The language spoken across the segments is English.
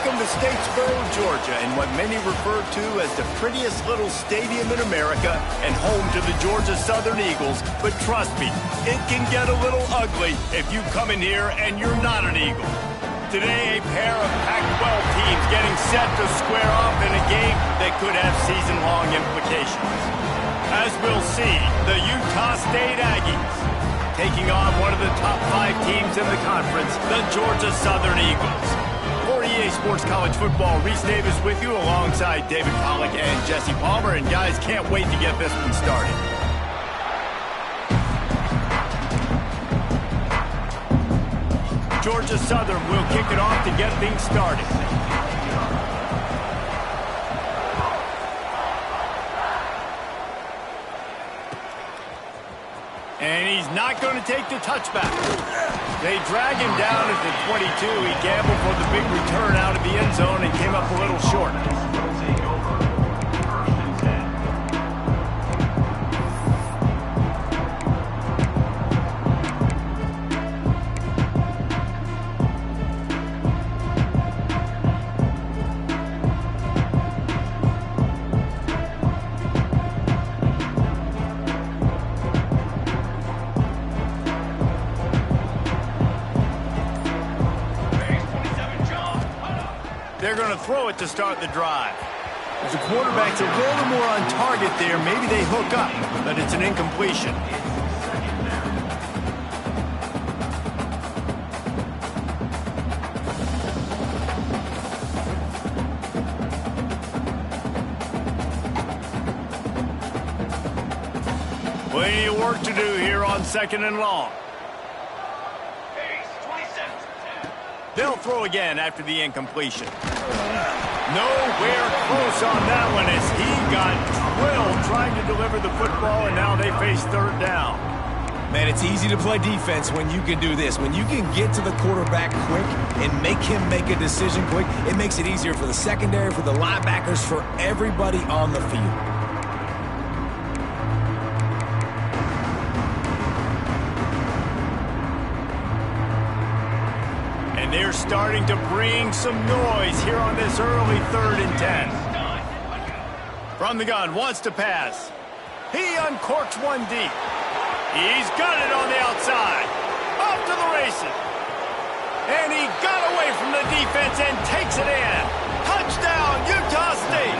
Welcome to Statesboro, Georgia, in what many refer to as the prettiest little stadium in America and home to the Georgia Southern Eagles. But trust me, it can get a little ugly if you come in here and you're not an Eagle. Today, a pair of Pac-12 teams getting set to square off in a game that could have season-long implications. As we'll see, the Utah State Aggies taking on one of the top 5 teams in the conference, the Georgia Southern Eagles. For EA Sports College Football, Reese Davis with you alongside David Pollack and Jesse Palmer. And guys, can't wait to get this one started. Georgia Southern will kick it off to get things started. And he's not going to take the touchback. They drag him down at the 22. He gambled for the big return out of the end zone and came up a little short. They're going to throw it to start the drive. If the quarterback's a little more on target there, maybe they hook up, but it's an incompletion. Plenty of work to do here on 2nd and long. They'll throw again after the incompletion. Nowhere close on that one as he got drilled trying to deliver the football, and now they face 3rd down. Man, it's easy to play defense when you can do this. When you can get to the quarterback quick and make him make a decision quick, it makes it easier for the secondary, for the linebackers, for everybody on the field. They're starting to bring some noise here on this early 3rd and 10. From the gun, wants to pass. He uncorks one deep. He's got it on the outside. Off to the races. And he got away from the defense and takes it in. Touchdown, Utah State.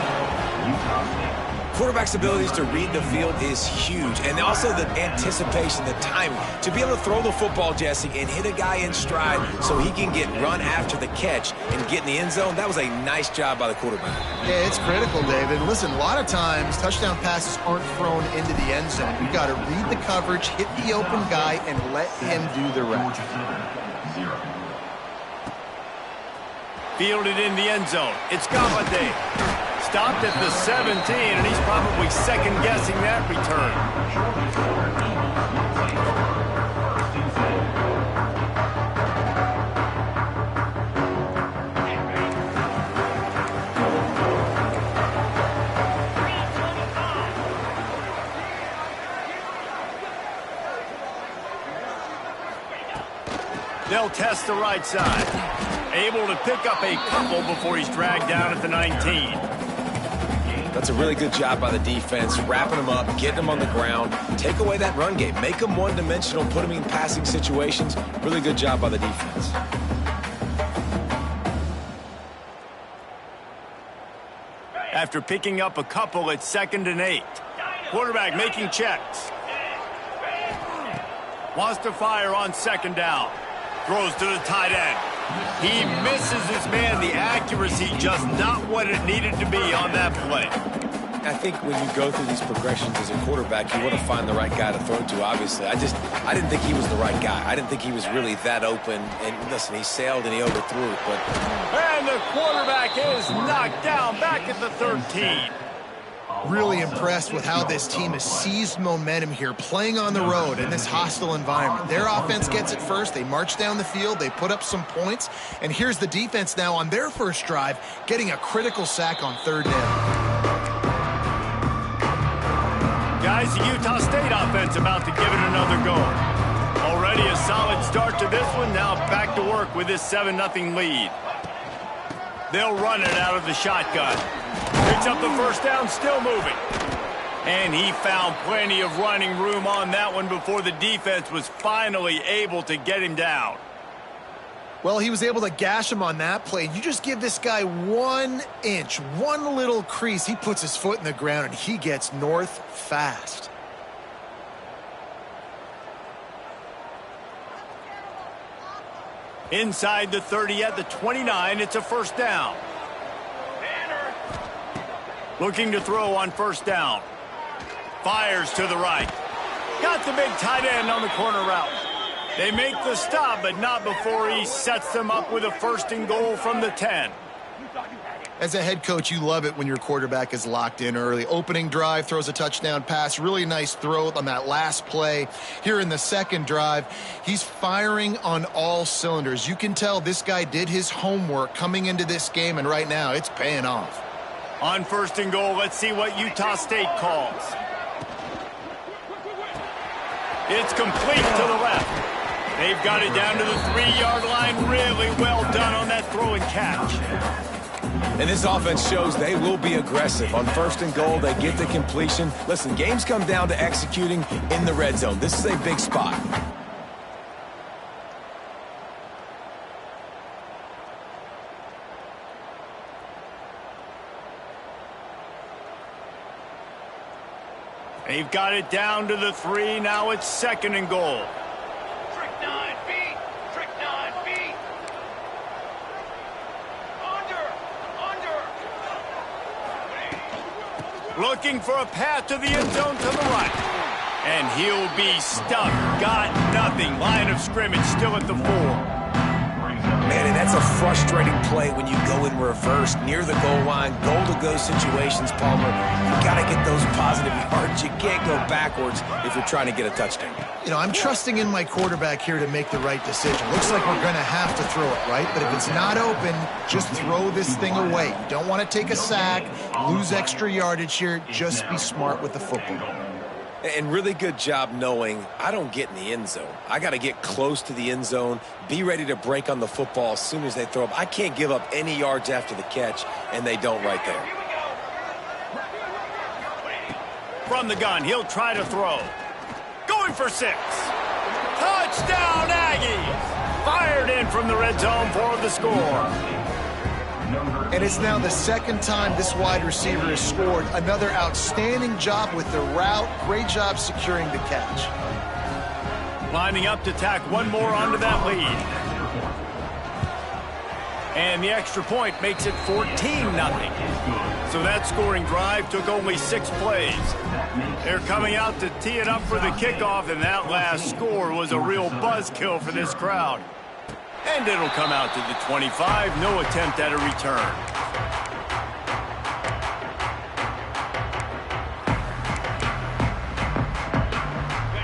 Quarterback's abilities to read the field is huge, and also the anticipation, the timing. To be able to throw the football, Jesse, and hit a guy in stride so he can get run after the catch and get in the end zone, that was a nice job by the quarterback. Yeah, it's critical, David. Listen, a lot of times touchdown passes aren't thrown into the end zone. You've got to read the coverage, hit the open guy, and let him do the rest. Fielded in the end zone. It's Galladay. Stopped at the 17, and he's probably second-guessing that return. They'll test the right side. Able to pick up a couple before he's dragged down at the 19. That's a really good job by the defense, wrapping them up, getting them on the ground, take away that run game, make them one-dimensional, put them in passing situations. Really good job by the defense. After picking up a couple at 2nd and 8. Quarterback making checks. Wants to fire on 2nd down. Throws to the tight end. He misses his man. The accuracy just not what it needed to be on that play. I think when you go through these progressions as a quarterback, you want to find the right guy to throw to, obviously. I didn't think he was the right guy. I didn't think he was really that open. And listen, he sailed and he overthrew it. And the quarterback is knocked down back at the 13. Really impressed with how this team has seized momentum here, playing on the road in this hostile environment. Their offense gets it first. They march down the field. They put up some points. And here's the defense now on their first drive, getting a critical sack on 3rd down. Guys, the Utah State offense about to give it another go. Already a solid start to this one. Now back to work with this 7-0 lead. They'll run it out of the shotgun. Picks up the first down, still moving. And he found plenty of running room on that one before the defense was finally able to get him down. Well, he was able to gash him on that play. You just give this guy 1 inch, one little crease. He puts his foot in the ground, and he gets north fast. Inside the 30 at the 29, it's a first down. Looking to throw on first down. Fires to the right. Got the big tight end on the corner route. They make the stop, but not before he sets them up with a 1st and goal from the 10. As a head coach, you love it when your quarterback is locked in early. Opening drive, throws a touchdown pass. Really nice throw on that last play. Here in the second drive, he's firing on all cylinders. You can tell this guy did his homework coming into this game, and right now it's paying off. On 1st and goal, let's see what Utah State calls. It's complete to the left. They've got it down to the 3-yard line. Really well done on that throw and catch. And this offense shows they will be aggressive. On 1st and goal, they get the completion. Listen, games come down to executing in the red zone. This is a big spot. They've got it down to the 3. Now it's 2nd and goal. Trick 9 feet. Trick 9 feet. Under. Looking for a path to the end zone to the right. And he'll be stuck. Got nothing. Line of scrimmage still at the 4. Man, and that's a frustrating play when you go in reverse near the goal line, goal-to-go situations, Palmer. You got to get those positive yards. You can't go backwards if you're trying to get a touchdown. You know, I'm trusting in my quarterback here to make the right decision. Looks like we're going to have to throw it, right? But if it's not open, just throw this thing away. You don't want to take a sack, lose extra yardage here. Just be smart with the football. And really good job knowing I don't get in the end zone. I got to get close to the end zone, be ready to break on the football as soon as they throw up. I can't give up any yards after the catch, and they don't right there. From the gun, he'll try to throw. Going for 6. Touchdown, Aggies! Fired in from the red zone for the score. And it's now the 2nd time this wide receiver has scored. Another outstanding job with the route. Great job securing the catch. Lining up to tack one more onto that lead. And the extra point makes it 14-0. So that scoring drive took only 6 plays. They're coming out to tee it up for the kickoff, and that last score was a real buzzkill for this crowd. And it'll come out to the 25. No attempt at a return.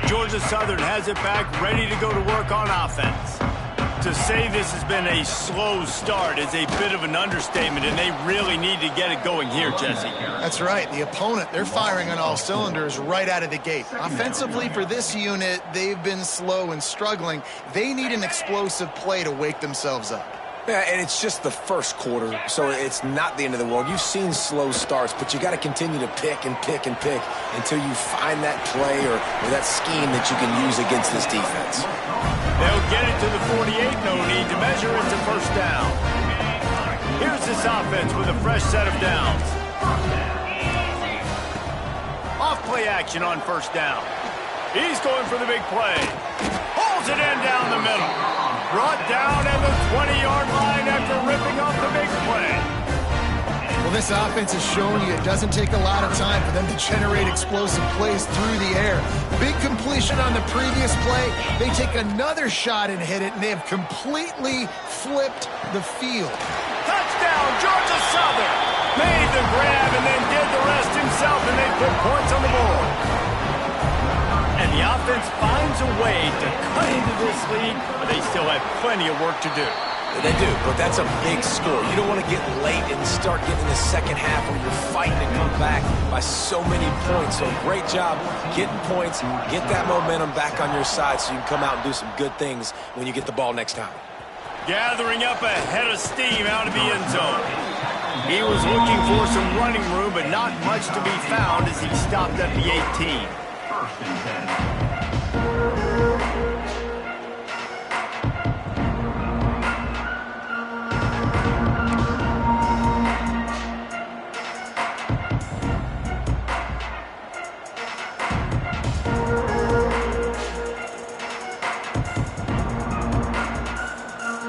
Georgia Southern has it back, ready to go to work on offense. To say this has been a slow start is a bit of an understatement, and they really need to get it going here, Jesse. That's right. The opponent, they're firing on all cylinders right out of the gate. Offensively, for this unit, they've been slow and struggling. They need an explosive play to wake themselves up. Yeah, and it's just the first quarter, so it's not the end of the world. You've seen slow starts, but you got to continue to pick and pick and pick until you find that play or that scheme that you can use against this defense. They'll get it to the 48. No need to measure it to first down. Here's this offense with a fresh set of downs. Off play action on first down. He's going for the big play. Holds it in down the middle. Brought down at the 20-yard line after ripping off the big play. Well, this offense is showing you it doesn't take a lot of time for them to generate explosive plays through the air. Big completion on the previous play. They take another shot and hit it, and they have completely flipped the field. Touchdown, Georgia Southern. Made the grab and then did the rest himself, and they put points on the board. And the offense finds a way to cut into this lead, but they still have plenty of work to do. They do, but that's a big score. You don't want to get late and start getting the second half where you're fighting and come back by so many points. So great job getting points, get that momentum back on your side so you can come out and do some good things when you get the ball next time. Gathering up a head of steam out of the end zone. He was looking for some running room, but not much to be found as he stopped at the 18.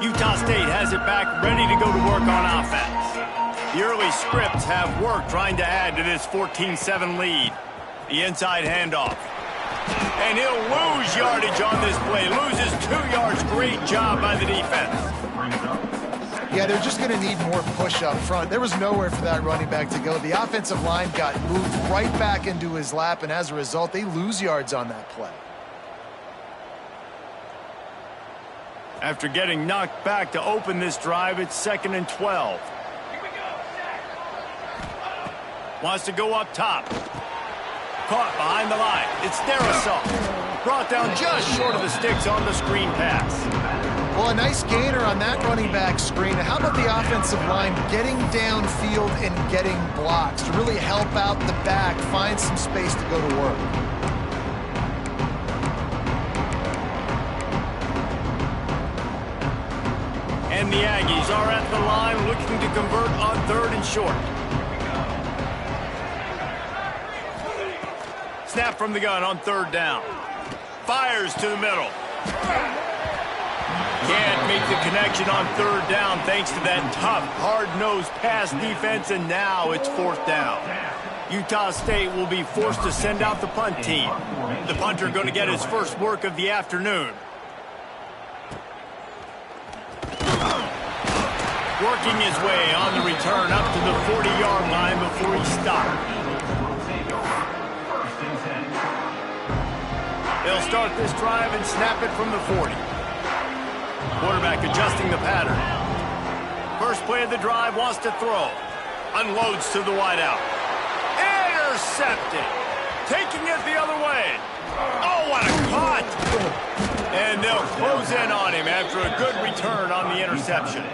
Utah State has it back, ready to go to work on offense. The early scripts have worked trying to add to this 14-7 lead. The inside handoff. And he'll lose yardage on this play. Loses 2 yards. Great job by the defense. Yeah, they're just going to need more push up front. There was nowhere for that running back to go. The offensive line got moved right back into his lap, and as a result, they lose yards on that play. After getting knocked back to open this drive, it's 2nd and 12. Wants to go up top. Caught behind the line. It's Darisaw. Brought down just short of the sticks on the screen pass. Well, a nice gainer on that running back screen. How about the offensive line getting downfield and getting blocks to really help out the back, find some space to go to work? And the Aggies are at the line looking to convert on 3rd and short. Snap from the gun on 3rd down. Fires to the middle. Can't make the connection on 3rd down thanks to that tough, hard-nosed pass defense, and now it's 4th down. Utah State will be forced to send out the punt team. The punter going to get his first work of the afternoon. Working his way on the return up to the 40-yard line before he stopped. They'll start this drive and snap it from the 40. Quarterback adjusting the pattern. First play of the drive, wants to throw. Unloads to the wideout. Intercepted. Taking it the other way. Oh, what a cut! And they'll close in on him after a good return on the interception.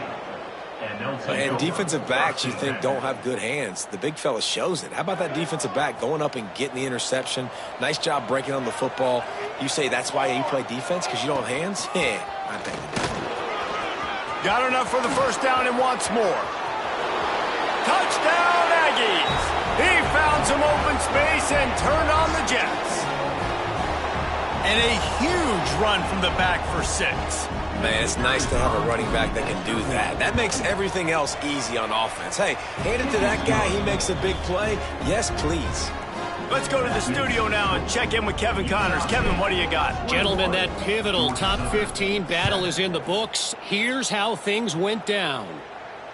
And defensive backs you think don't have good hands. The big fella shows it. How about that defensive back going up and getting the interception? Nice job breaking on the football. You say that's why you play defense, because you don't have hands? Yeah, I bet you do. Got enough for the first down and wants more. Touchdown, Aggies! He found some open space and turned on the Jets. And a huge run from the back for 6. Man, it's nice to have a running back that can do that. That makes everything else easy on offense. Hey, hand it to that guy. He makes a big play. Yes, please. Let's go to the studio now and check in with Kevin Connors. Kevin, what do you got? Gentlemen, that pivotal top 15 battle is in the books. Here's how things went down.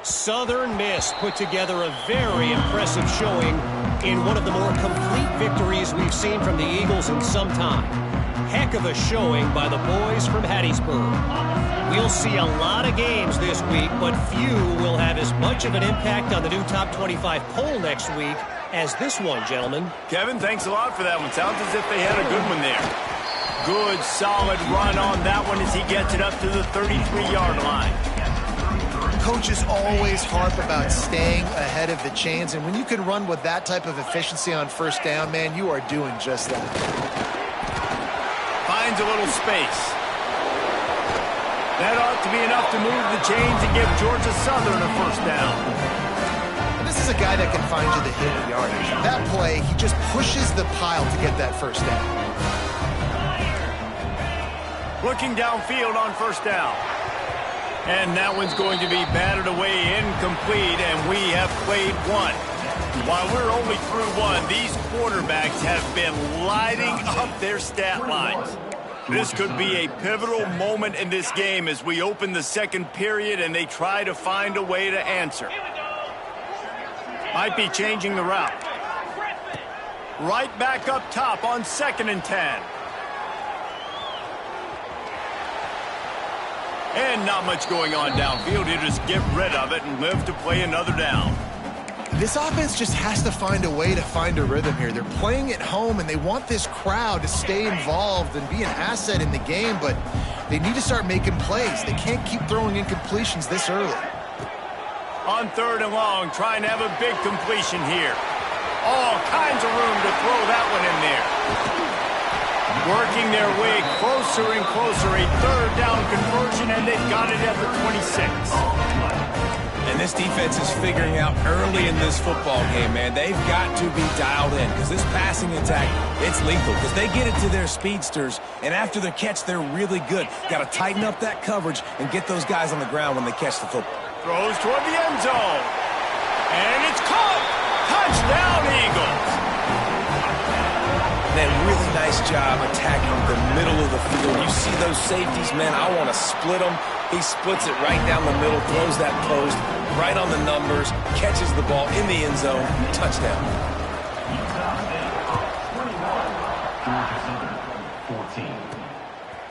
Southern Miss put together a very impressive showing in one of the more complete victories we've seen from the Eagles in some time. Heck of a showing by the boys from Hattiesburg. We'll see a lot of games this week, but few will have as much of an impact on the new top 25 poll next week as this one, gentlemen. Kevin, thanks a lot for that one. Sounds as if they had a good one there. Good, solid run on that one as he gets it up to the 33-yard line. Coaches always harp about staying ahead of the chains, and when you can run with that type of efficiency on first down, man, you are doing just that. Finds a little space. That ought to be enough to move the chains and give Georgia Southern a first down. And this is a guy that can find you the hidden yardage. That play, he just pushes the pile to get that first down. Looking downfield on first down. And that one's going to be batted away incomplete, and we have played one. While we're only through one, these quarterbacks have been lighting up their stat lines. This could be a pivotal moment in this game as we open the second period and they try to find a way to answer. Might be changing the route. Right back up top on 2nd and 10. And not much going on downfield. He'll just get rid of it and live to play another down. This offense just has to find a way to find a rhythm here. They're playing at home, and they want this crowd to stay involved and be an asset in the game, but they need to start making plays. They can't keep throwing incompletions this early. On 3rd and long, trying to have a big completion here. All kinds of room to throw that one in there. Working their way closer and closer. A 3rd down conversion, and they've got it at the 26. And this defense is figuring out early in this football game, man. They've got to be dialed in because this passing attack, it's lethal because they get it to their speedsters, and after the catch, they're really good. Got to tighten up that coverage and get those guys on the ground when they catch the football. Throws toward the end zone. And it's caught. Touchdown, Eagles. Man, really nice job attacking the middle of the field. You see those safeties, man, I want to split them. He splits it right down the middle, throws that post, right on the numbers, catches the ball in the end zone, touchdown.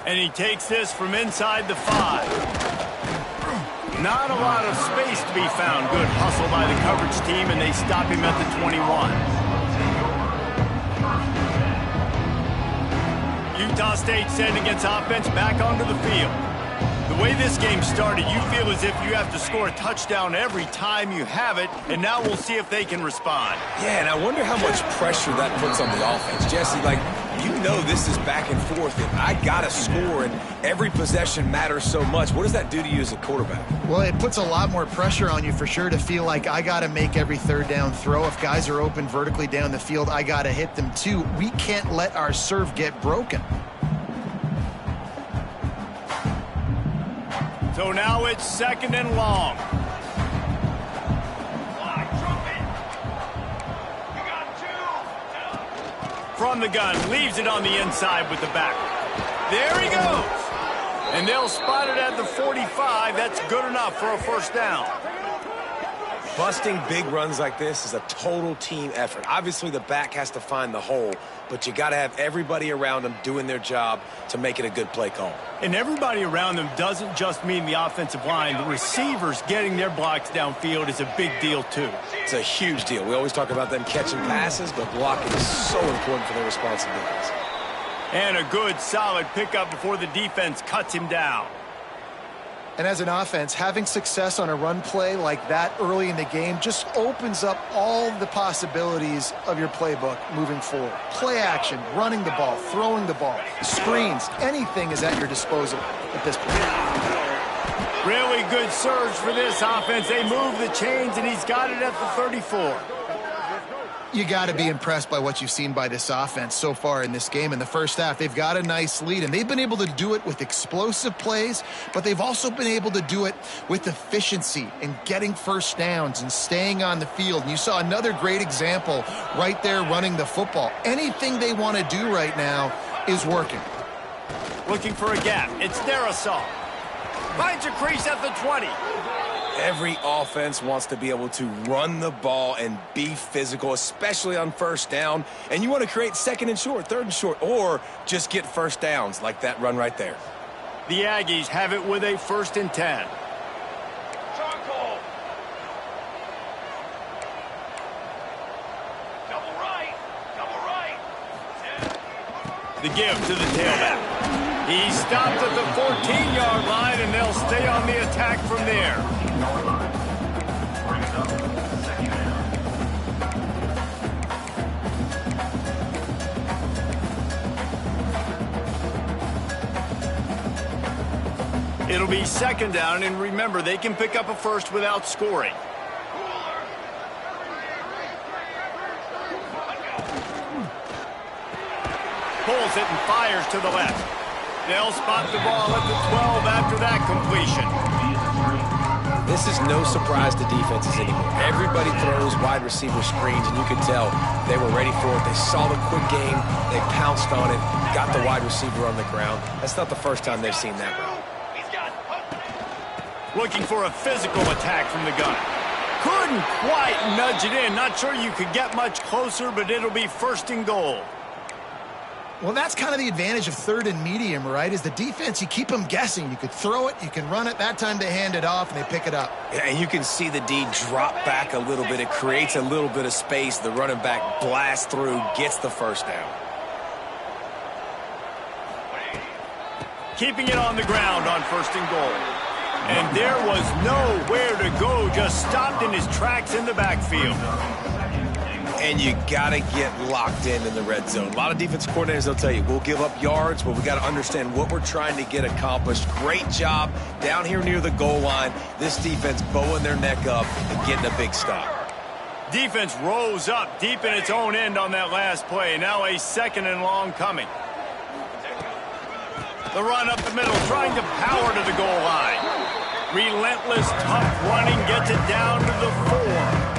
And he takes this from inside the 5. Not a lot of space to be found. Good hustle by the coverage team, and they stop him at the 21. Utah State sending its offense back onto the field. The way this game started, you feel as if you have to score a touchdown every time you have it, and now we'll see if they can respond. Yeah, and I wonder how much pressure that puts on the offense. Jesse, like, you know this is back and forth, and I got to score, and every possession matters so much. What does that do to you as a quarterback? Well, it puts a lot more pressure on you for sure to feel like I got to make every 3rd down throw. If guys are open vertically down the field, I got to hit them too. We can't let our serve get broken. So now it's 2nd and long. From the gun, leaves it on the inside with the back. There he goes. And they'll spot it at the 45. That's good enough for a 1st down. Busting big runs like this is a total team effort. Obviously, the back has to find the hole, but you got to have everybody around them doing their job to make it a good play call. And everybody around them doesn't just mean the offensive line. The receivers getting their blocks downfield is a big deal, too. It's a huge deal. We always talk about them catching passes, but blocking is so important for their responsibilities. And a good, solid pickup before the defense cuts him down. And as an offense, having success on a run play like that early in the game just opens up all the possibilities of your playbook moving forward. Play action, running the ball, throwing the ball, screens, anything is at your disposal at this point. Really good surge for this offense. They move the chains, and he's got it at the 34. You got to be impressed by what you've seen by this offense so far in this game. In the first half, they've got a nice lead, and they've been able to do it with explosive plays, but they've also been able to do it with efficiency and getting 1st downs and staying on the field. And you saw another great example right there running the football. Anything they want to do right now is working. Looking for a gap. It's Darrisaw. Finds a crease at the 20. Every offense wants to be able to run the ball and be physical, especially on 1st down. And you want to create 2nd and short, 3rd and short, or just get 1st downs like that run right there. The Aggies have it with a 1st and 10. Double right. The give to the tailback. He stopped at the 14-yard line, and they'll stay on the attack from there. It'll be 2nd down, and remember, they can pick up a 1st without scoring. Pulls it and fires to the left. They'll spot the ball at the 12 after that completion. This is no surprise to defenses anymore. Everybody throws wide receiver screens, and you can tell they were ready for it. They saw the quick game. They pounced on it, got the wide receiver on the ground. That's not the first time they've seen that route. Looking for a physical attack from the gun. Couldn't quite nudge it in. Not sure you could get much closer, but it'll be 1st and goal. Well, that's kind of the advantage of third and medium, right? Is the defense, you keep them guessing. You could throw it, you can run it. That time they hand it off, and they pick it up. Yeah, and you can see the D drop back a little bit. It creates a little bit of space. The running back blasts through, gets the first down. Keeping it on the ground on 1st and goal. And there was nowhere to go, just stopped in his tracks in the backfield. And you got to get locked in the red zone. A lot of defense coordinators, they'll tell you, we'll give up yards, but we got to understand what we're trying to get accomplished. Great job down here near the goal line. This defense bowing their neck up and getting a big stop. Defense rose up deep in its own end on that last play. Now a 2nd and long coming. The run up the middle, trying to power to the goal line. Relentless, tough running, gets it down to the 4.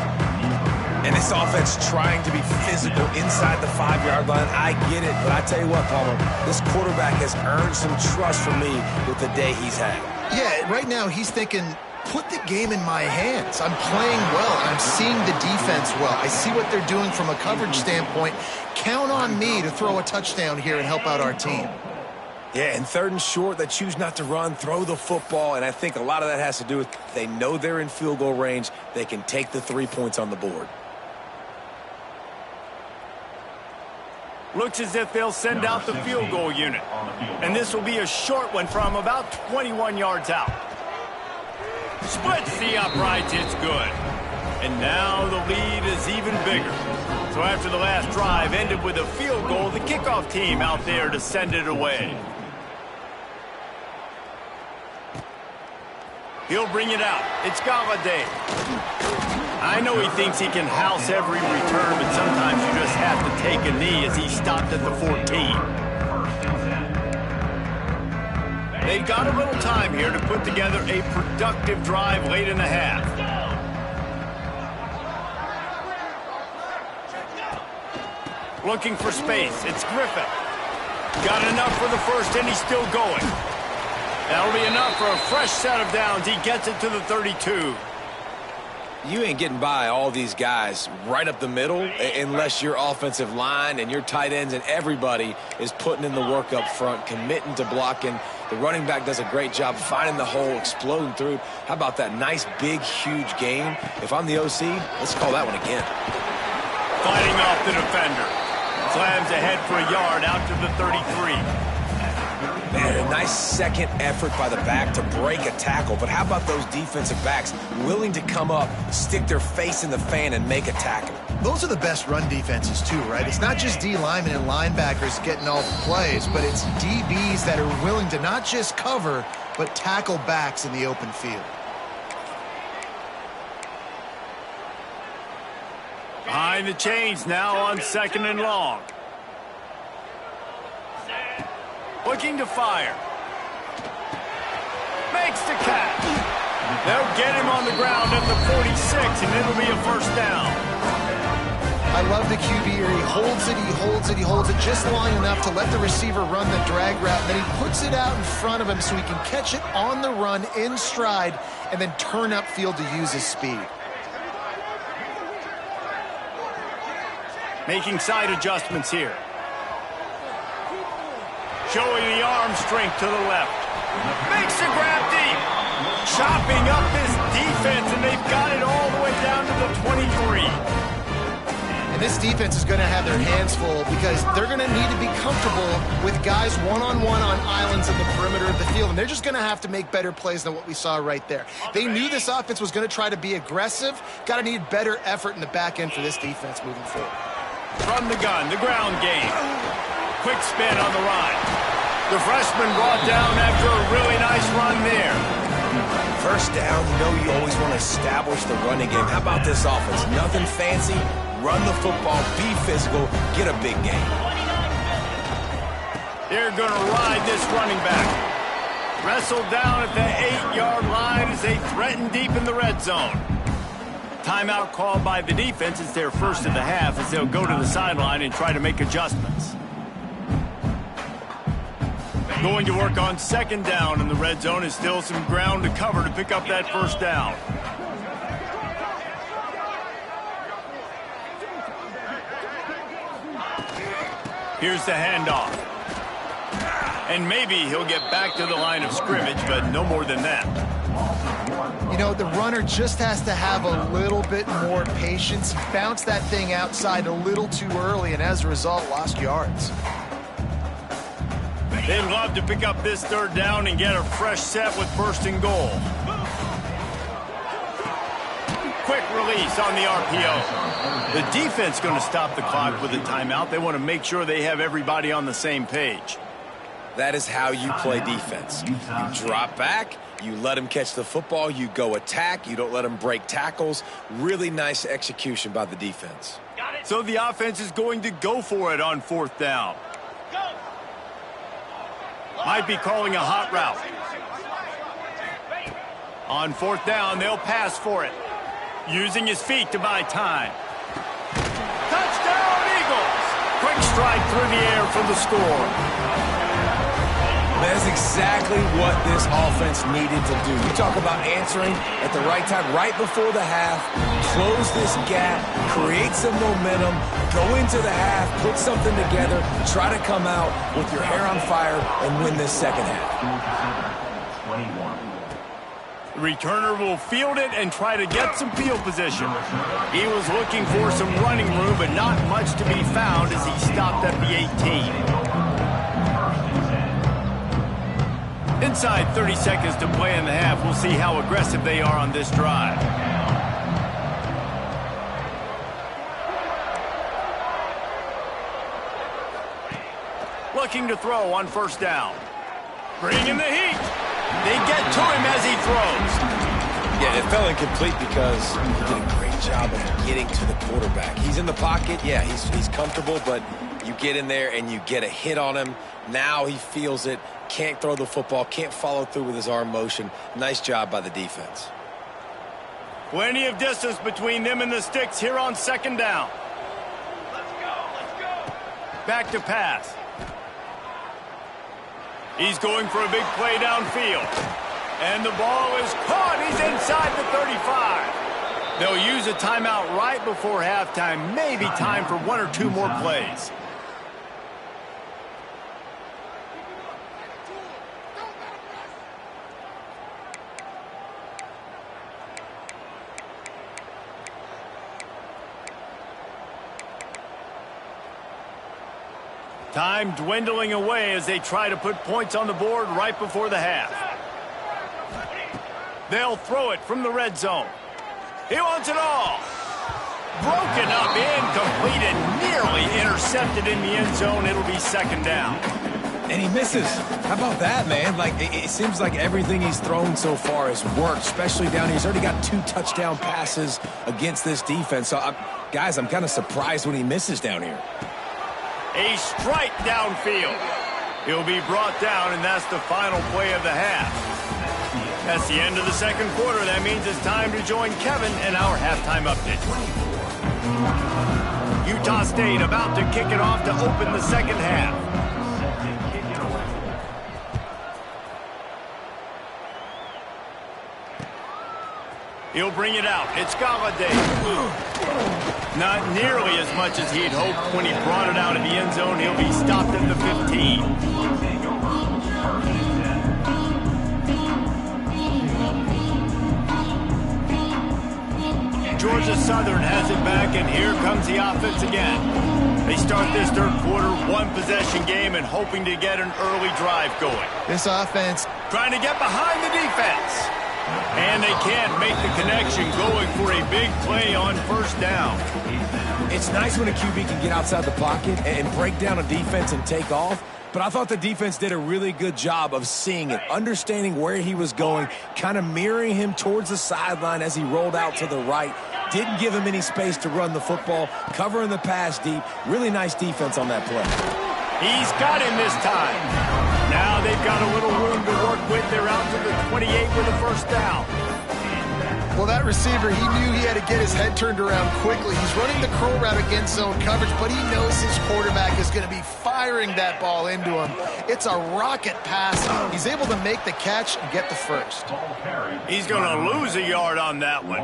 And this offense trying to be physical inside the 5-yard line. I get it, but I tell you what, Palmer, this quarterback has earned some trust from me with the day he's had. Yeah, right now he's thinking, put the game in my hands. I'm playing well. I'm seeing the defense well. I see what they're doing from a coverage standpoint. Count on me to throw a touchdown here and help out our team. Yeah, and 3rd and short, they choose not to run, throw the football, and I think a lot of that has to do with they know they're in field goal range. They can take the 3 points on the board. Looks as if they'll send out the field goal unit. And this will be a short one from about 21 yards out. Splits the uprights, it's good. And now the lead is even bigger. So after the last drive ended with a field goal, the kickoff team out there to send it away. He'll bring it out. It's Galladay. I know he thinks he can house every return, but sometimes you just have to take a knee as he stopped at the 14. They've got a little time here to put together a productive drive late in the half. Looking for space. It's Griffith. Got enough for the first, and he's still going. That'll be enough for a fresh set of downs. He gets it to the 32. You ain't getting by all these guys right up the middle unless your offensive line and your tight ends and everybody is putting in the work up front, committing to blocking. The running back does a great job finding the hole, exploding through. How about that nice, big, huge game? If I'm the OC, let's call that one again. Fighting off the defender. Slams ahead for a yard out to the 33. Man, a nice second effort by the back to break a tackle. But how about those defensive backs willing to come up, stick their face in the fan, and make a tackle? Those are the best run defenses, too, right? It's not just D linemen and linebackers getting all the plays, but it's DBs that are willing to not just cover, but tackle backs in the open field. Behind the chains now on 2nd and long. Looking to fire. Makes the catch. They'll get him on the ground at the 46, and it'll be a first down. I love the QB here. He holds it, he holds it, he holds it just long enough to let the receiver run the drag route, and then he puts it out in front of him so he can catch it on the run in stride and then turn upfield to use his speed. Making side adjustments here. Showing the arm strength to the left. Makes the grab deep. Chopping up this defense, and they've got it all the way down to the 23. And this defense is going to have their hands full because they're going to need to be comfortable with guys one-on-one on islands in the perimeter of the field, and they're just going to have to make better plays than what we saw right there. They knew this offense was going to try to be aggressive. Got to need better effort in the back end for this defense moving forward. From the gun, the ground game. Quick spin on the run. The freshman brought down after a really nice run there. First down, you know you always want to establish the running game. How about this offense? Nothing fancy. Run the football, be physical, get a big gain. They're going to ride this running back. Wrestled down at the 8-yard line as they threaten deep in the red zone. Timeout called by the defense. It's their first of the half as they'll go to the sideline and try to make adjustments. Going to work on 2nd down in the red zone. Is still some ground to cover to pick up that first down. Here's the handoff. And maybe he'll get back to the line of scrimmage, but no more than that. You know, the runner just has to have a little bit more patience. He bounced that thing outside a little too early, and as a result, lost yards. They'd love to pick up this third down and get a fresh set with first and goal. Quick release on the RPO. The defense going to stop the clock with a timeout. They want to make sure they have everybody on the same page. That is how you play defense. You drop back, you let them catch the football, you go attack, you don't let them break tackles. Really nice execution by the defense. So the offense is going to go for it on fourth down. Might be calling a hot route. On fourth down, they'll pass for it. Using his feet to buy time. Touchdown, Eagles! Quick strike through the air for the score. That's exactly what this offense needed to do. You talk about answering at the right time, right before the half, close this gap, create some momentum, go into the half, put something together, try to come out with your hair on fire and win this second half. The returner will field it and try to get some field position. He was looking for some running room, but not much to be found as he stopped at the 18. Inside 30 seconds to play in the half. We'll see how aggressive they are on this drive. Looking to throw on first down. Bringing the heat. They get to him as he throws. Yeah, it fell incomplete because he did a great job of getting to the quarterback. He's in the pocket. Yeah, he's comfortable, but you get in there and you get a hit on him. Now he feels it. Can't throw the football, can't follow through with his arm motion. Nice job by the defense. Plenty of distance between them and the sticks here on second down. Let's go. Back to pass. He's going for a big play downfield. And the ball is caught. He's inside the 35. They'll use a timeout right before halftime. Maybe time for one or two more plays. Time dwindling away as they try to put points on the board right before the half. They'll throw it from the red zone. He wants it all. Broken up, incomplete, and nearly intercepted in the end zone. It'll be second down. And he misses. How about that, man? Like, it seems like everything he's thrown so far has worked, especially down here. He's already got 2 touchdown passes against this defense. So, guys, I'm kind of surprised when he misses down here. A strike downfield. He'll be brought down, and that's the final play of the half. That's the end of the second quarter. That means it's time to join Kevin in our halftime update. Utah State about to kick it off to open the second half. He'll bring it out. It's Galladay. Not nearly as much as he'd hoped when he brought it out of the end zone. He'll be stopped at the 15. Georgia Southern has it back, and here comes the offense again. They start this third quarter, one-possession game, and hoping to get an early drive going. This offense trying to get behind the defense. And they can't make the connection, going for a big play on first down. It's nice when a QB can get outside the pocket and break down a defense and take off. But I thought the defense did a really good job of seeing it, understanding where he was going, kind of mirroring him towards the sideline as he rolled out to the right. Didn't give him any space to run the football, covering the pass deep. Really nice defense on that play. He's got him this time. Now they've got a little room to work with. They're out to the 28 with a first down. Well, that receiver, he knew he had to get his head turned around quickly. He's running the curl route against zone coverage, but he knows his quarterback is going to be firing that ball into him. It's a rocket pass. He's able to make the catch and get the first. He's going to lose a yard on that one.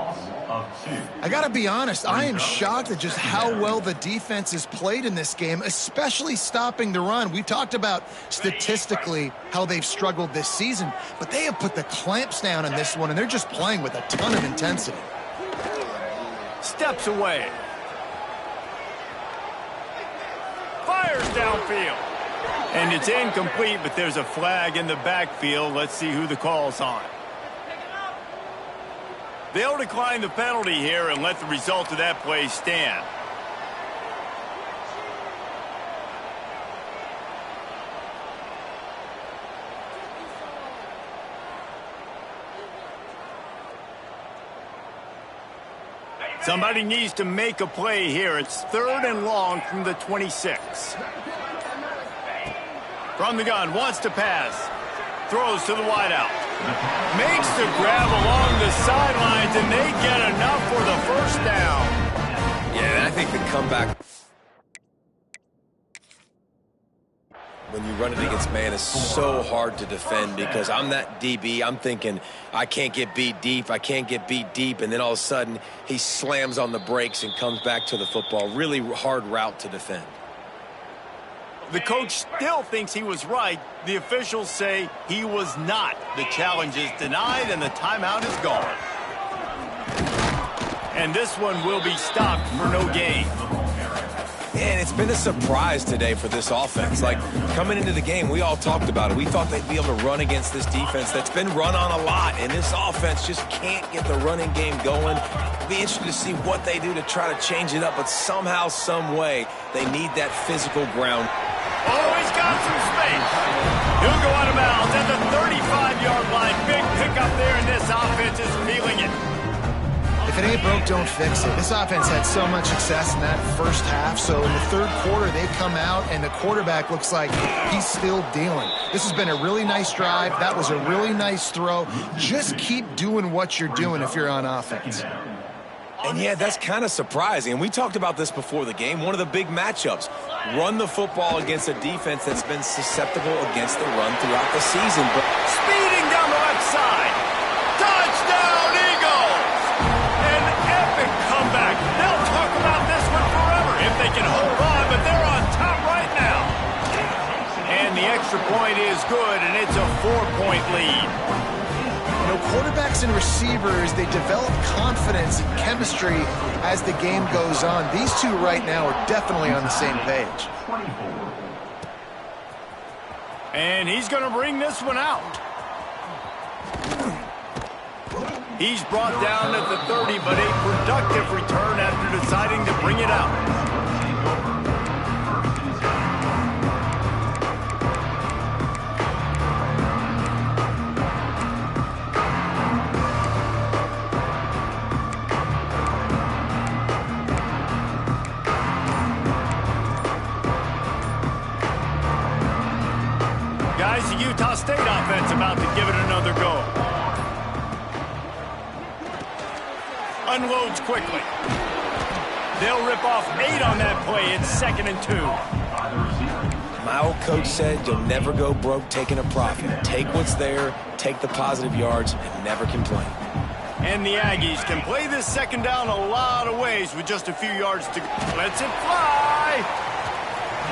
I got to be honest, I am shocked at just how well the defense has played in this game, especially stopping the run. We talked about statistically how they've struggled this season, but they have put the clamps down in this one, and they're just playing with a ton of intensity. Steps away. Fires downfield. And it's incomplete, but there's a flag in the backfield. Let's see who the call's on. They'll decline the penalty here and let the result of that play stand. Somebody needs to make a play here. It's 3rd and long from the 26. From the gun, wants to pass. Throws to the wideout. Makes the grab along the sidelines, and they get enough for the first down. Yeah, I think the comeback when you run it against man is so hard to defend, because I'm that DB. I'm thinking I can't get beat deep. I can't get beat deep. And then all of a sudden he slams on the brakes and comes back to the football. Really hard route to defend. The coach still thinks he was right. The officials say he was not. The challenge is denied and the timeout is gone. And this one will be stopped for no gain. And it's been a surprise today for this offense. Like, coming into the game, we all talked about it. We thought they'd be able to run against this defense that's been run on a lot, and this offense just can't get the running game going. It'll be interesting to see what they do to try to change it up, but somehow, some way, they need that physical ground. Oh, he's got some space. He'll go out of bounds at the 35-yard line. Big pickup there, and this offense is feeling it. If it ain't broke, don't fix it. This offense had so much success in that first half, so in the third quarter, they come out, and the quarterback looks like he's still dealing. This has been a really nice drive. That was a really nice throw. Just keep doing what you're doing if you're on offense. And yeah, that's kind of surprising. And we talked about this before the game. One of the big matchups. Run the football against a defense that's been susceptible against the run throughout the season. But speeding down the left side. Touchdown, Eagles! An epic comeback. They'll talk about this one forever if they can hold on, but they're on top right now. And the extra point is good, and it's a 4-point lead. You know, quarterbacks and receivers, they develop confidence and chemistry as the game goes on. These two right now are definitely on the same page. And he's going to bring this one out. He's brought down at the 30, but a productive return after deciding to bring it out. Guys, the Utah State offense about to give it another go. Unloads quickly. They'll rip off 8 on that play. It's 2nd and 2. My old coach said you'll never go broke taking a profit. Take what's there, take the positive yards, and never complain. And the Aggies can play this second down a lot of ways with just a few yards to go. Lets it fly.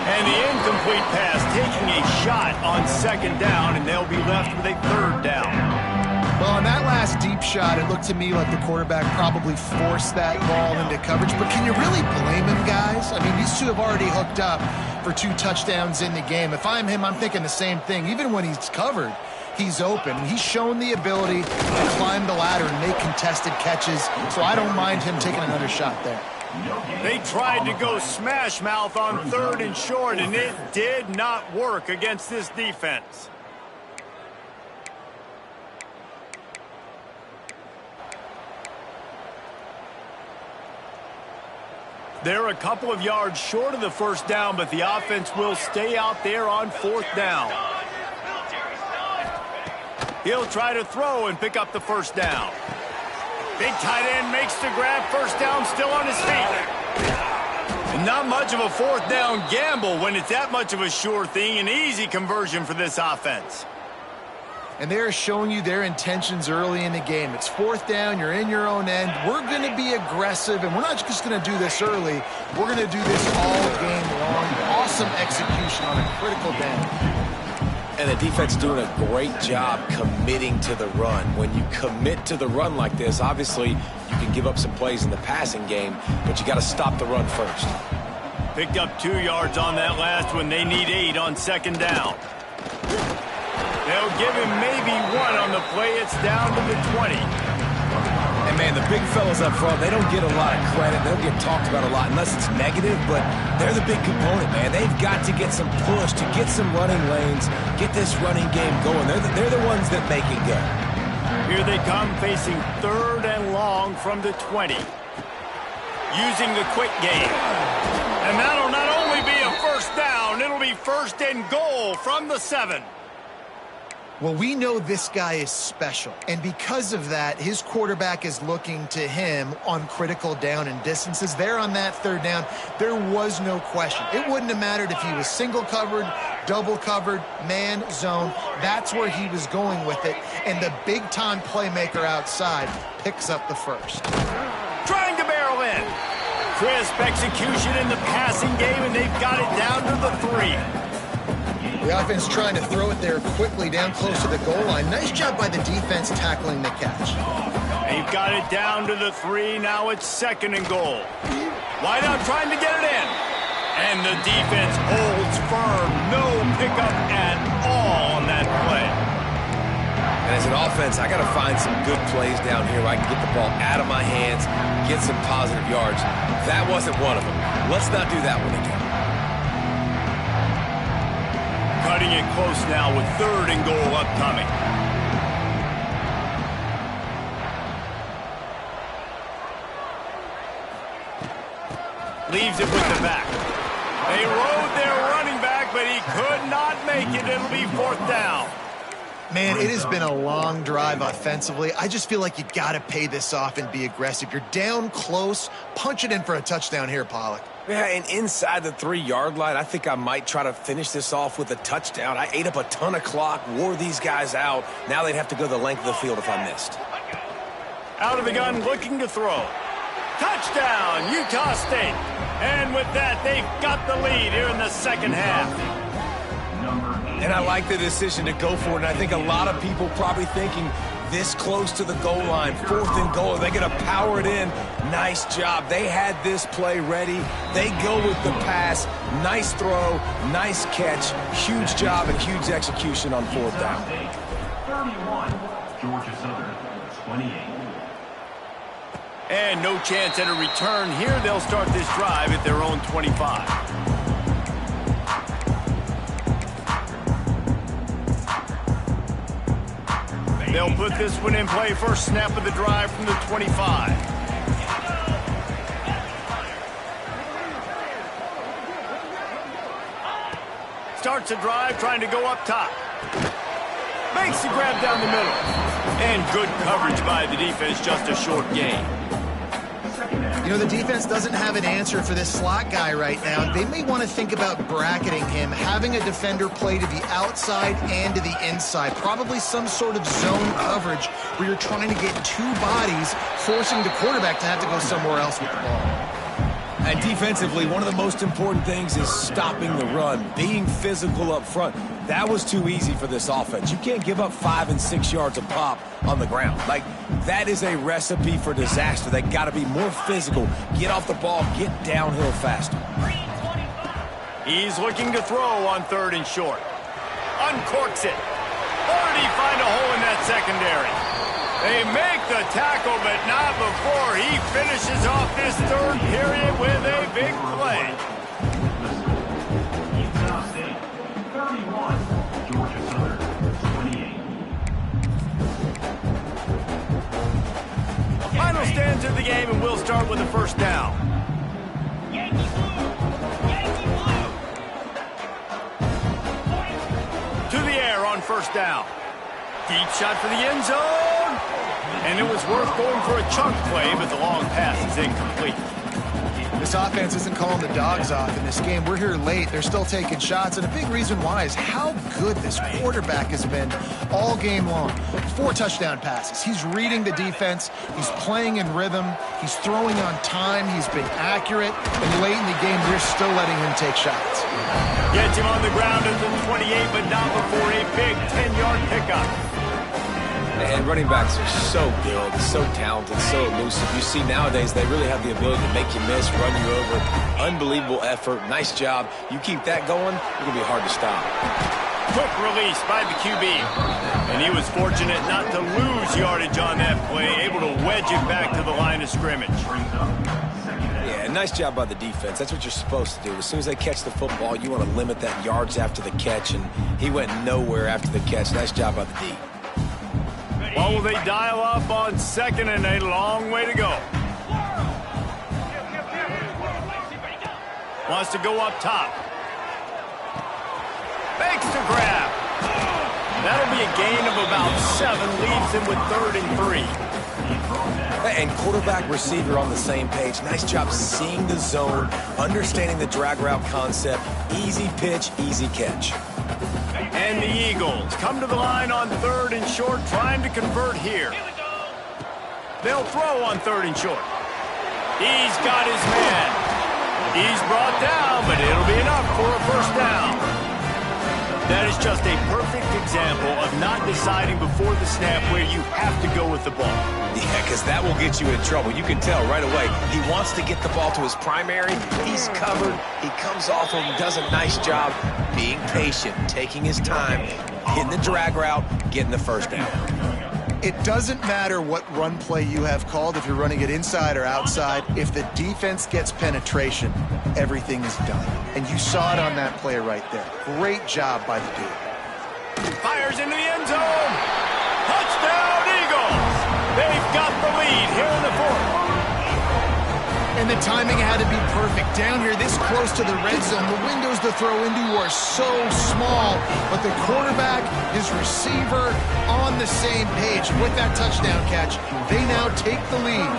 And the incomplete pass taking a shot on 2nd down, and they'll be left with a 3rd down. Well, on that last deep shot, it looked to me like the quarterback probably forced that ball into coverage. But can you really blame him, guys? I mean, these two have already hooked up for 2 touchdowns in the game. If I'm him, I'm thinking the same thing. Even when he's covered, he's open. He's shown the ability to climb the ladder and make contested catches, so I don't mind him taking another shot there. They tried to go smash mouth on 3rd and short, and it did not work against this defense. They're a couple of yards short of the first down, but the offense will stay out there on 4th down. He'll try to throw and pick up the first down. Big tight end makes the grab. First down, still on his feet. And not much of a fourth down gamble when it's that much of a sure thing. An easy conversion for this offense. And they're showing you their intentions early in the game. It's fourth down, you're in your own end. We're going to be aggressive, and we're not just going to do this early. We're going to do this all game long. Awesome execution on a critical down. And the defense doing a great job committing to the run. When you commit to the run like this, obviously you can give up some plays in the passing game, but you got to stop the run first. Picked up 2 yards on that last one. They need 8 on second down. They'll give him maybe 1 on the play. It's down to the 20. And, man, the big fellas up front, they don't get a lot of credit. They don't get talked about a lot unless it's negative, but they're the big component, man. They've got to get some push, to get some running lanes, get this running game going. They're the ones that make it go. Here they come, facing 3rd and long from the 20. Using the quick game. And that'll not only be a first down, it'll be 1st and goal from the 7. Well, we know this guy is special, and because of that, his quarterback is looking to him on critical down and distances. There on that 3rd down, there was no question. It wouldn't have mattered if he was single covered, double covered, man, zone. That's where he was going with it, and the big-time playmaker outside picks up the first. Trying to barrel in. Crisp execution in the passing game, and they've got it down to the 3. The offense trying to throw it there quickly down close to the goal line. Nice job by the defense tackling the catch. They've got it down to the 3. Now it's 2nd and goal. Wide out trying to get it in. And the defense holds firm. No pickup at all on that play. And as an offense, I got to find some good plays down here where I can get the ball out of my hands, get some positive yards. That wasn't one of them. Let's not do that one again. Cutting it close now with 3rd and goal upcoming. Leaves it with the back. They rode their running back, but he could not make it. It'll be 4th down. Man, it has been a long drive offensively. I just feel like you got to pay this off and be aggressive. You're down close. Punch it in for a touchdown here, Pollock. Yeah, and inside the 3-yard line, I think I might try to finish this off with a touchdown. I ate up a ton of clock, wore these guys out. Now they'd have to go the length of the field if I missed. Out of the gun, looking to throw. Touchdown, Utah State. And with that, they've got the lead here in the 2nd half. And I like the decision to go for it. And I think a lot of people probably thinking this close to the goal line, 4th and goal, are they going to power it in? Nice job. They had this play ready. They go with the pass. Nice throw, nice catch. Huge job and huge execution on 4th down. 31, Georgia Southern, 28. And no chance at a return here. They'll start this drive at their own 25. They'll put this one in play. First snap of the drive from the 25. Starts a drive, trying to go up top. Makes the grab down the middle. And good coverage by the defense, just a short gain. You know, the defense doesn't have an answer for this slot guy right now. They may want to think about bracketing him, having a defender play to the outside and to the inside. Probably some sort of zone coverage where you're trying to get 2 bodies, forcing the quarterback to have to go somewhere else with the ball. And defensively, one of the most important things is stopping the run, being physical up front. That was too easy for this offense. You can't give up 5 and 6 yards a pop on the ground. Like, that is a recipe for disaster. They got to be more physical, get off the ball, get downhill faster. He's looking to throw on 3rd and short. Uncorks it. Or did he find a hole in that secondary? They make the tackle, but not before he finishes off this 3rd period with a big play. Utah State, 31, Georgia Southern, 28. Final stands of the game, and we'll start with the first down. To the air on first down. Deep shot for the end zone. And it was worth going for a chunk play, but the long pass is incomplete. This offense isn't calling the dogs off in this game. We're here late. They're still taking shots, and a big reason why is how good this quarterback has been all game long. 4 touchdown passes. He's reading the defense. He's playing in rhythm. He's throwing on time. He's been accurate. And late in the game, we're still letting him take shots. Gets him on the ground at the 28, but not before a big 10-yard pickup. And running backs are so good, so talented, so elusive. You see nowadays they really have the ability to make you miss, run you over. Unbelievable effort. Nice job. You keep that going, it's going to be hard to stop. Quick release by the QB. And he was fortunate not to lose yardage on that play, able to wedge it back to the line of scrimmage. Yeah, nice job by the defense. That's what you're supposed to do. As soon as they catch the football, you want to limit that yards after the catch, and he went nowhere after the catch. Nice job by the D. Well, will they dial up on second and a long way to go? Wants to go up top. Makes the grab. That'll be a gain of about 7. Leaves him with 3rd and 3. And quarterback receiver on the same page. Nice job seeing the zone, understanding the drag route concept. Easy pitch, easy catch. And the Eagles come to the line on 3rd and short, trying to convert here. They'll throw on 3rd and short. He's got his man. He's brought down, but it'll be enough for a first down. That is just a perfect example of not deciding before the snap where you have to go with the ball. Yeah, because that will get you in trouble. You can tell right away. He wants to get the ball to his primary. He's covered. He comes off him, does a nice job being patient, taking his time, hitting the drag route, getting the first down. It doesn't matter what run play you have called, if you're running it inside or outside. If the defense gets penetration, everything is done. And you saw it on that play right there. Great job by the dude. Fires into the end zone. Touchdown, Eagles. They've got the lead here in the 4th. And the timing had to be perfect. Down here, this close to the red zone, the windows to throw into are so small. But the quarterback, his receiver, on the same page. With that touchdown catch, they now take the lead.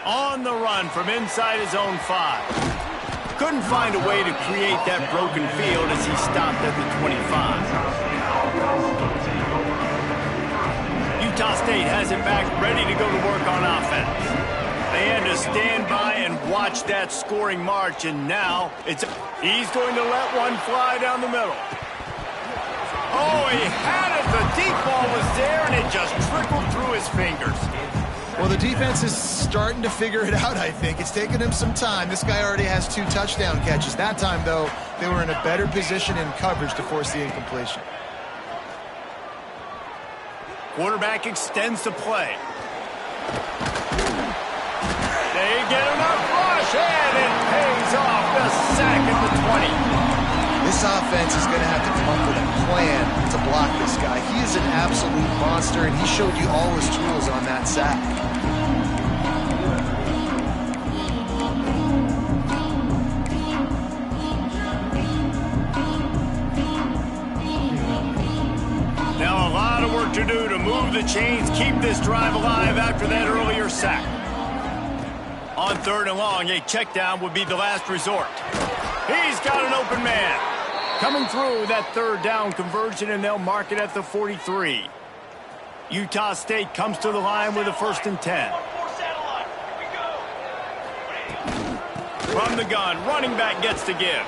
On the run from inside his own 5. Couldn't find a way to create that broken field as he stopped at the 25. Utah State has it back, ready to go to work on offense. They had to stand by and watch that scoring march, and now he's going to let one fly down the middle. Oh, he had it. The deep ball was there, and it just trickled through his fingers. Well, the defense is starting to figure it out, I think. It's taken him some time. This guy already has 2 touchdown catches. That time, though, they were in a better position in coverage to force the incompletion. Quarterback extends the play. They get enough rush, and it pays off. The sack at the 20. This offense is going to have to come up with a plan to block this guy. He is an absolute monster, and he showed you all his tools on that sack. Now a lot of work to do to move the chains, keep this drive alive after that earlier sack. On 3rd and long, a check down would be the last resort. He's got an open man. Coming through that 3rd down conversion, and they'll mark it at the 43. Utah State comes to the line with a 1st and 10. From the gun, running back gets to give.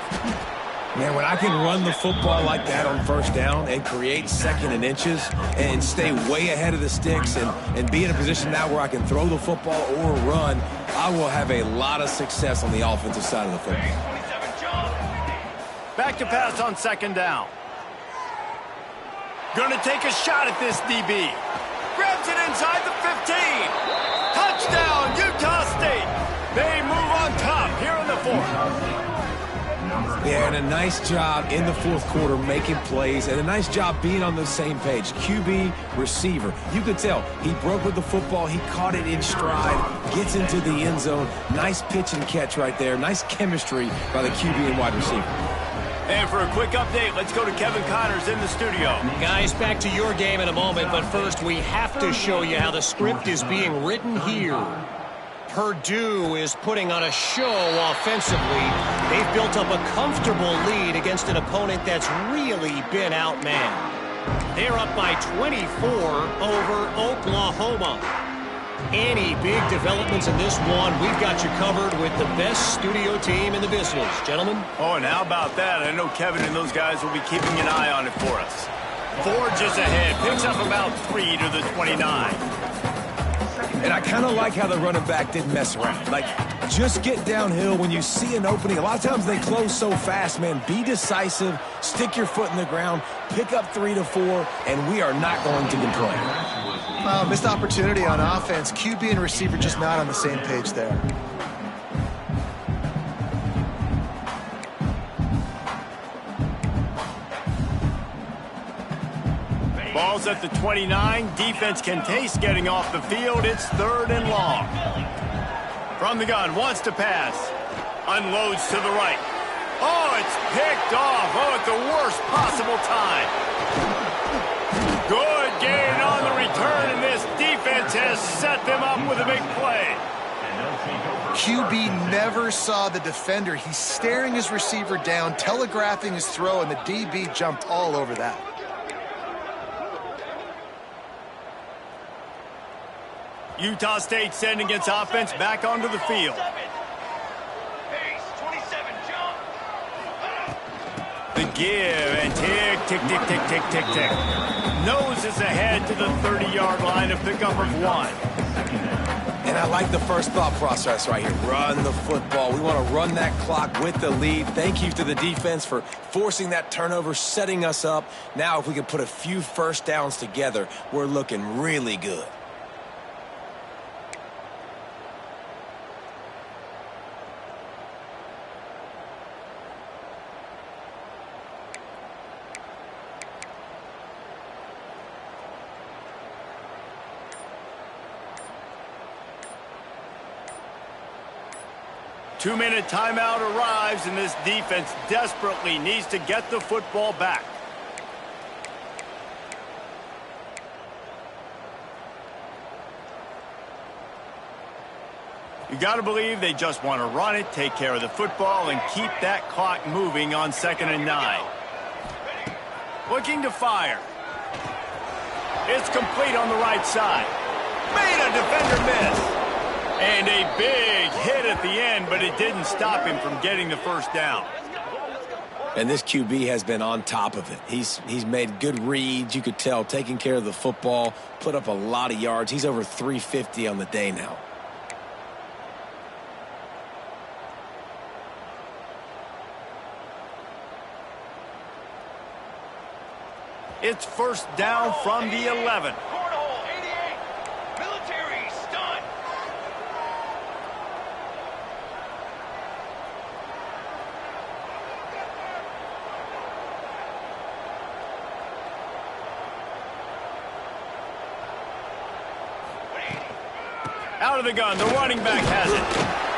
Man, when I can run the football like that on 1st down and create 2nd and inches and stay way ahead of the sticks and be in a position now where I can throw the football or run, I will have a lot of success on the offensive side of the football. Back to pass on 2nd down. Gonna take a shot at this DB. Grabs it inside the 15. Touchdown, Utah State. They move on top here in the 4th. Yeah, and a nice job in the 4th quarter making plays, and a nice job being on the same page. QB, receiver. You could tell he broke with the football. He caught it in stride, gets into the end zone. Nice pitch and catch right there. Nice chemistry by the QB and wide receiver. And for a quick update, let's go to Kevin Connors in the studio. Guys, back to your game in a moment, but first we have to show you how the script is being written here. Purdue is putting on a show offensively. They've built up a comfortable lead against an opponent that's really been outmanned. They're up by 24 over Oklahoma. Any big developments in this one, we've got you covered with the best studio team in the business. Gentlemen? Oh, and how about that? I know Kevin and those guys will be keeping an eye on it for us. Forges ahead, picks up about 3 to the 29. And I kind of like how the running back didn't mess around. Like, just get downhill when you see an opening. A lot of times they close so fast, man. Be decisive, stick your foot in the ground, pick up 3 to 4, and we are not going to complain. Missed opportunity on offense. QB and receiver just not on the same page there. Ball's at the 29. Defense can taste getting off the field. It's 3rd and long. From the gun, wants to pass. Unloads to the right. Oh, it's picked off. Oh, at the worst possible time. Good gain on the return, and this defense has set them up with a big play. QB never saw the defender. He's staring his receiver down, telegraphing his throw, and the DB jumped all over that. Utah State sending its offense back onto the field. Pace, 27, jump. The give and tick, tick, tick, tick, tick, tick, tick. Noses ahead to the 30-yard line, a pickup of 1. And I like the first thought process right here. Run the football. We want to run that clock with the lead. Thank you to the defense for forcing that turnover, setting us up. Now if we can put a few first downs together, we're looking really good. Two-minute timeout arrives, and this defense desperately needs to get the football back. You got to believe they just want to run it, take care of the football, and keep that clock moving on 2nd and 9. Looking to fire. It's complete on the right side. Made a defender miss. And a big hit at the end, but it didn't stop him from getting the first down. And this QB has been on top of it. He's made good reads, you could tell, taking care of the football, put up a lot of yards. He's over 350 on the day now. It's 1st down from the 11. Cornhole, 88. Military, stunt. Out of the gun, the running back has it.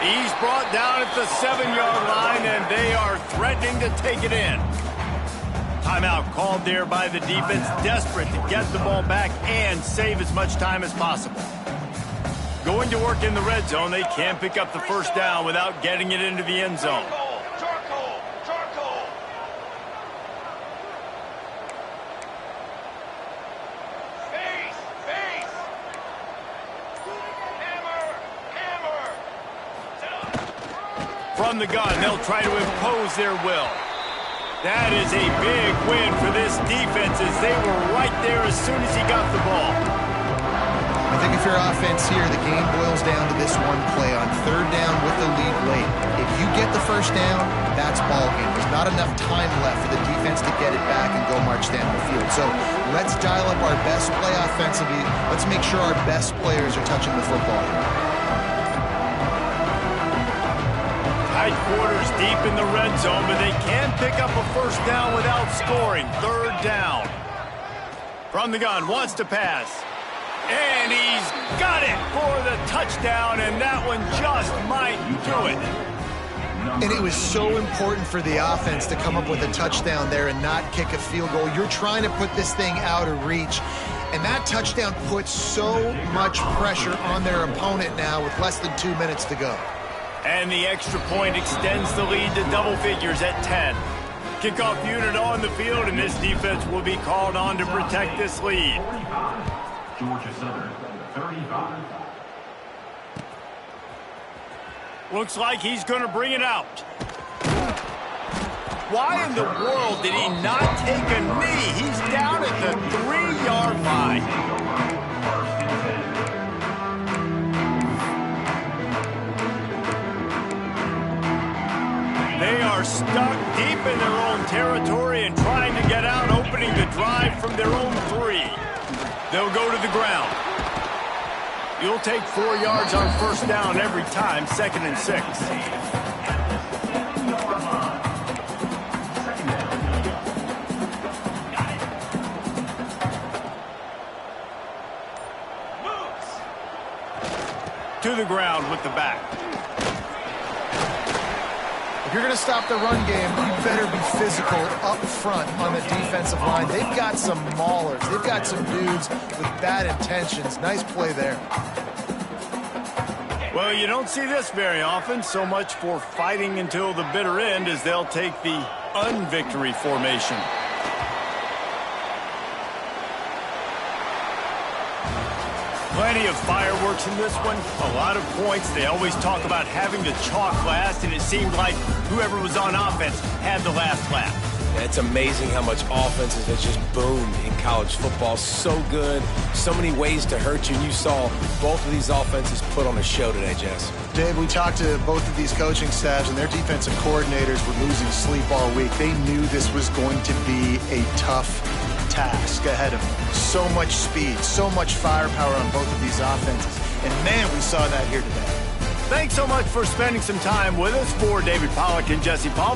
He's brought down at the 7-yard line, and they are threatening to take it in. Timeout called there by the defense, desperate to get the ball back and save as much time as possible. Going to work in the red zone, they can't pick up the first down without getting it into the end zone. Charcoal, charcoal. Base, base. Hammer, hammer. Set up. From the gun, they'll try to impose their will. That is a big win for this defense as they were right there as soon as he got the ball. I think if you're offense here, the game boils down to this one play on 3rd down with the lead late. If you get the first down, that's ball game. There's not enough time left for the defense to get it back and go march down the field. So let's dial up our best play offensively. Let's make sure our best players are touching the football here. Tight quarters deep in the red zone, but they can pick up a first down without scoring. 3rd down. From the gun, wants to pass. And he's got it for the touchdown, and that one just might do it. And it was so important for the offense to come up with a touchdown there and not kick a field goal. You're trying to put this thing out of reach. And that touchdown puts so much pressure on their opponent now with less than 2 minutes to go. And the extra point extends the lead to double figures at 10. Kickoff unit on the field, and this defense will be called on to protect this lead. 45, Georgia Southern, 35. Looks like he's going to bring it out. Why in the world did he not take a knee? He's down at the 3-yard line. They are stuck deep in their own territory and trying to get out, opening the drive from their own 3. They'll go to the ground. You'll take 4 yards on first down every time, 2nd and 6. To the ground with the back. If you're going to stop the run game, you better be physical up front on the defensive line. They've got some maulers. They've got some dudes with bad intentions. Nice play there. Well, you don't see this very often. So much for fighting until the bitter end as they'll take the unvictory formation. Plenty of fireworks in this one. A lot of points. They always talk about having the chalk last, and it seemed like whoever was on offense had the last laugh. Yeah, it's amazing how much offenses have just boomed in college football. So good. So many ways to hurt you. And you saw both of these offenses put on a show today, Jess. Dave, we talked to both of these coaching staffs, and their defensive coordinators were losing sleep all week. They knew this was going to be a tough task ahead of them. So much speed, so much firepower on both of these offenses. And, man, we saw that here today. Thanks so much for spending some time with us. For David Pollack and Jesse Palmer.